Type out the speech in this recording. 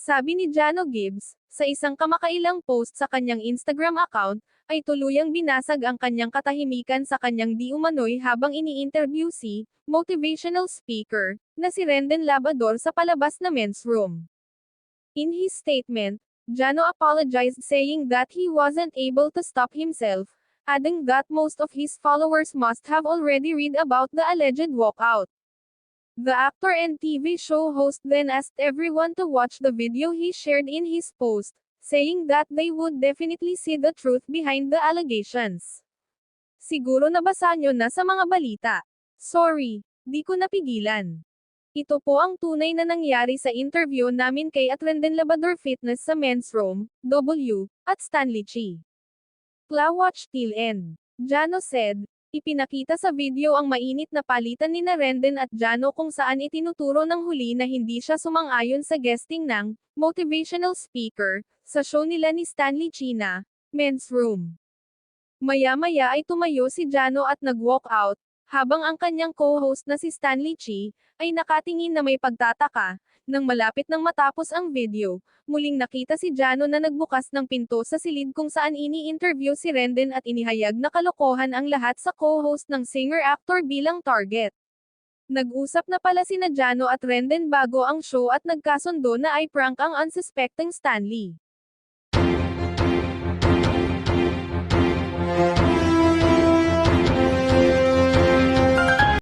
Sabi ni Jano Gibbs, sa isang kamakailang post sa kanyang Instagram account, ay tuluyang binasag ang kanyang katahimikan sa kanyang di umano'y habang ini-interview si motivational speaker na si Rendon Labrador sa palabas na men's room. In his statement, Jano apologized saying that he wasn't able to stop himself, adding that most of his followers must have already read about the alleged walkout. The actor and TV show host then asked everyone to watch the video he shared in his post, saying that they would definitely see the truth behind the allegations. Siguro nabasa nyo na sa mga balita. Sorry, di ko napigilan. Ito po ang tunay na nangyari sa interview namin kay Rendon Labrador Fitness sa Men's Room, W, at Stanley Chi. Watch till end. Jano said, ipinakita sa video ang mainit na palitan ni Rendon at Jano kung saan itinuturo ng huli na hindi siya sumang-ayon sa guesting ng motivational speaker sa show nila ni Stanley Chi na Men's Room. Maya-maya ay tumayo si Jano at nag-walk out, habang ang kanyang co-host na si Stanley Chi ay nakatingin na may pagtataka. Nang malapit nang matapos ang video, muling nakita si Jano na nagbukas ng pinto sa silid kung saan ini-interview si Rendon at inihayag na kalokohan ang lahat sa co-host ng singer-actor bilang target. Nag-usap na pala sina Jano at Rendon bago ang show at nagkasundo na ay prank ang unsuspecting Stanley.